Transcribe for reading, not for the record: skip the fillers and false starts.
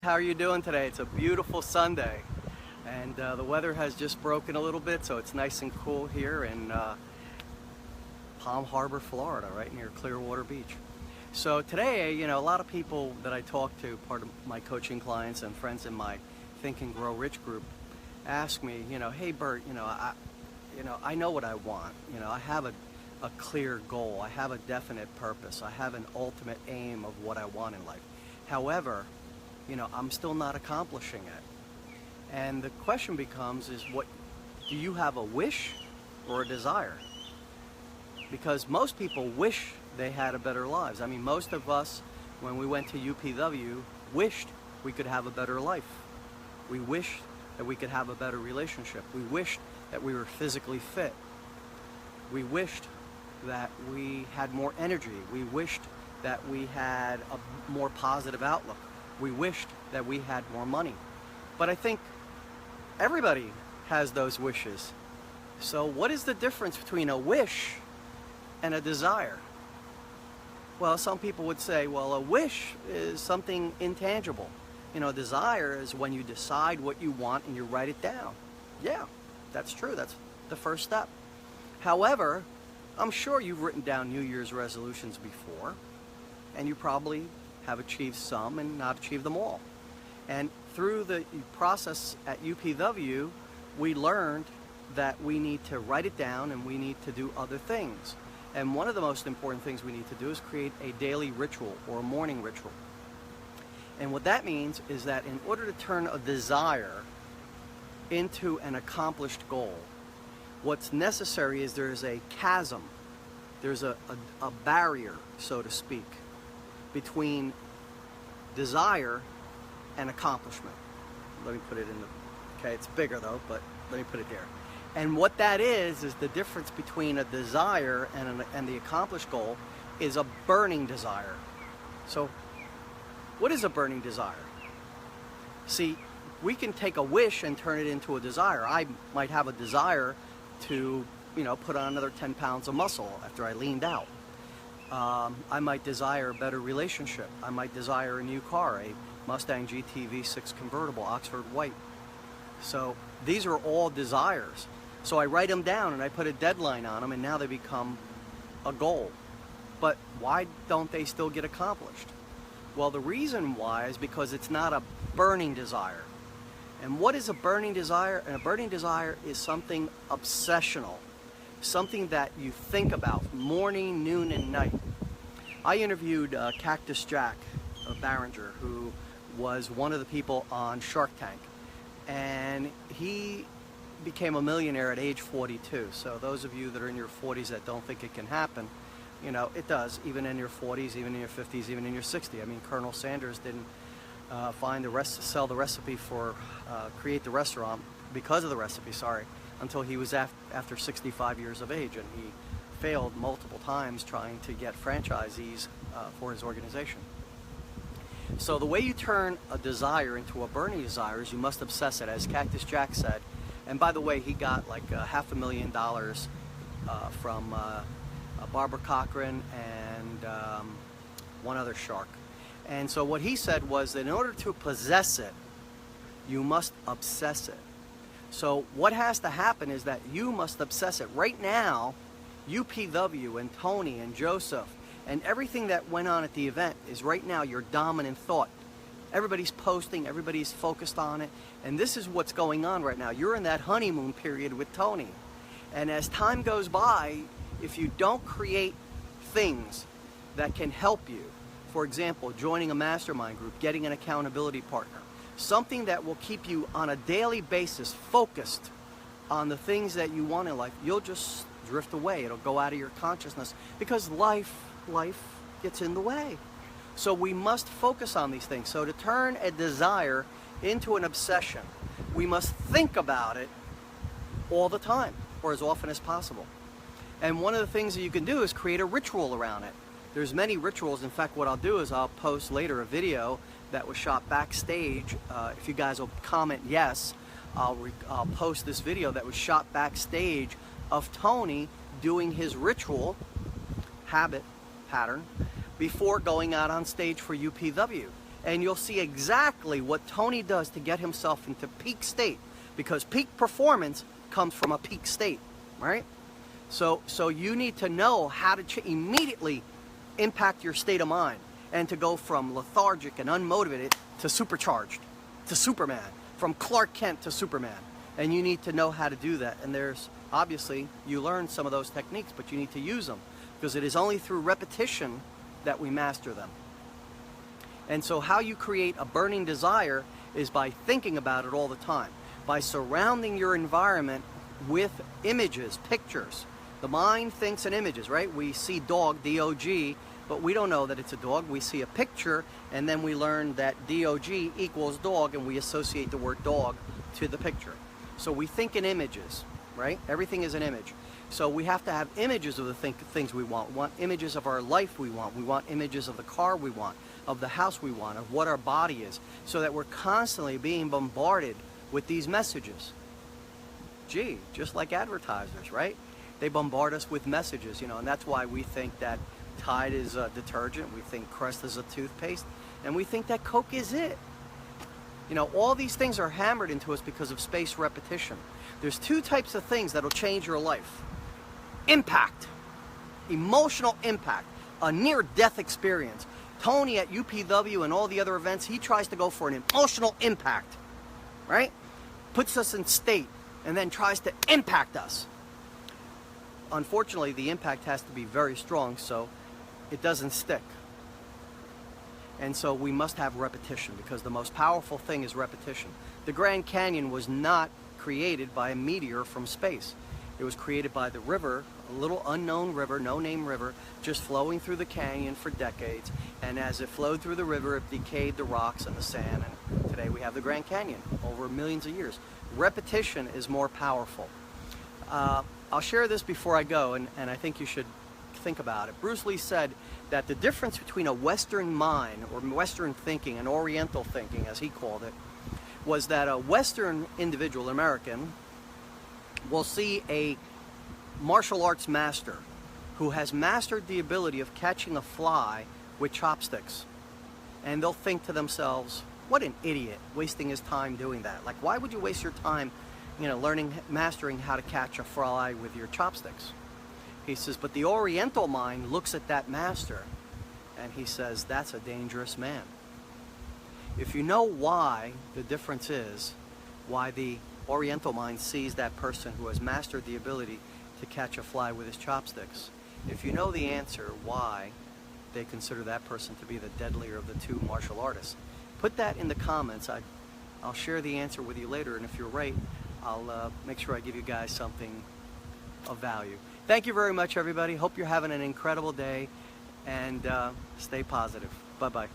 How are you doing today? It's a beautiful Sunday, and the weather has just broken a little bit, so it's nice and cool here in Palm Harbor, Florida, right near Clearwater Beach. So today, a lot of people that I talk to, part of my coaching clients and friends in my Think and Grow Rich group, ask me, hey Bert, I know what I want. I have a clear goal. I have a definite purpose. I have an ultimate aim of what I want in life. However, I'm still not accomplishing it. And the question becomes do you have a wish or a desire? Because most people wish they had a better lives. I mean, most of us, when we went to UPW, wished we could have a better life. We wished that we could have a better relationship. We wished that we were physically fit. We wished that we had more energy. We wished that we had a more positive outlook. We wished that we had more money. But I think everybody has those wishes. So what is the difference between a wish and a desire? Well, some people would say, well, a wish is something intangible. A desire is when you decide what you want and you write it down. Yeah, that's true. That's the first step. However, I'm sure you've written down New Year's resolutions before, and you probably have achieved some and not achieved them all. And through the process at UPW, we learned that we need to write it down and we need to do other things. And one of the most important things we need to do is create a daily ritual or a morning ritual. And what that means is that in order to turn a desire into an accomplished goal, what's necessary is there's a chasm, there's a barrier, so to speak, between desire and accomplishment. Let me put it okay, it's bigger though, but let me put it there. And what that is the difference between a desire and the accomplished goal is a burning desire. So, what is a burning desire? See, we can take a wish and turn it into a desire. I might have a desire to, put on another 10 pounds of muscle after I leaned out. I might desire a better relationship. I might desire a new car, a Mustang GT V6 convertible, Oxford white. So these are all desires. So I write them down and I put a deadline on them, and now they become a goal. But why don't they still get accomplished? Well, the reason why is because it's not a burning desire. And what is a burning desire? And a burning desire is something obsessional. Something that you think about morning, noon, and night. I interviewed Cactus Jack Barringer, who was one of the people on Shark Tank. And he became a millionaire at age 42. So those of you that are in your 40s that don't think it can happen, it does, even in your 40s, even in your 50s, even in your 60s. I mean, Colonel Sanders didn't sell the recipe for, create the restaurant because of the recipe, until he was after 65 years of age, and he failed multiple times trying to get franchisees for his organization. So the way you turn a desire into a burning desire is you must obsess it, as Cactus Jack said. And by the way, he got like $500,000 from Barbara Cochran and one other shark. And so what he said was that in order to possess it, you must obsess it. So what has to happen is that you must obsess it. Right now, UPW and Tony and Joseph and everything that went on at the event is right now your dominant thought. Everybody's posting, everybody's focused on it, and this is what's going on right now. You're in that honeymoon period with Tony. And as time goes by, if you don't create things that can help you, for example, joining a mastermind group, getting an accountability partner, something that will keep you on a daily basis focused on the things that you want in life, you'll just drift away. It'll go out of your consciousness because life gets in the way. So we must focus on these things. So to turn a desire into an obsession, we must think about it all the time, or as often as possible. And one of the things that you can do is create a ritual around it. There's many rituals. In fact, what I'll do is I'll post later a video that was shot backstage. If you guys will comment yes, I'll post this video that was shot backstage of Tony doing his ritual pattern before going out on stage for UPW. and you'll see exactly what Tony does to get himself into peak state, because peak performance comes from a peak state, right? So you need to know how to immediately impact your state of mind, and to go from lethargic and unmotivated to supercharged, to Superman, from Clark Kent to Superman. And you need to know how to do that. And there's, obviously, you learn some of those techniques, but you need to use them, because it is only through repetition that we master them. And so how you create a burning desire is by thinking about it all the time, by surrounding your environment with images, pictures. The mind thinks in images, right? We see dog, D-O-G, but we don't know that it's a dog. We see a picture, and then we learn that D-O-G equals dog, and we associate the word dog to the picture. So we think in images, right? Everything is an image. So we have to have images of the things we want. We want images of our life we want. We want images of the car we want, of the house we want, of what our body is, so that we're constantly being bombarded with these messages. Gee, just like advertisers, right? They bombard us with messages, and that's why we think that Tide is a detergent, we think Crest is a toothpaste, and we think that Coke is it. All these things are hammered into us because of spaced repetition. There's two types of things that'll change your life. Impact, emotional impact, a near-death experience. Tony at UPW and all the other events, he tries to go for an emotional impact, right? Puts us in state and then tries to impact us. Unfortunately, the impact has to be very strong, so it doesn't stick. And so we must have repetition, because the most powerful thing is repetition. The Grand Canyon was not created by a meteor from space. It was created by the river, a little unknown river, no-name river, just flowing through the canyon for decades. And as it flowed through the river, it decayed the rocks and the sand. And today we have the Grand Canyon over millions of years. Repetition is more powerful. I'll share this before I go, and I think you should think about it. Bruce Lee said that the difference between a Western mind, or Western thinking, and Oriental thinking, as he called it, was that a Western individual, American, will see a martial arts master who has mastered the ability of catching a fly with chopsticks. And they'll think to themselves, what an idiot, wasting his time doing that. Like, why would you waste your time mastering how to catch a fly with your chopsticks? He says, but the Oriental mind looks at that master and he says, that's a dangerous man. If you know why the difference is, why the Oriental mind sees that person who has mastered the ability to catch a fly with his chopsticks, if you know the answer why they consider that person to be the deadlier of the two martial artists, put that in the comments. I'll share the answer with you later, and if you're right, I'll make sure I give you guys something of value. Thank you very much, everybody. Hope you're having an incredible day, and stay positive. Bye-bye.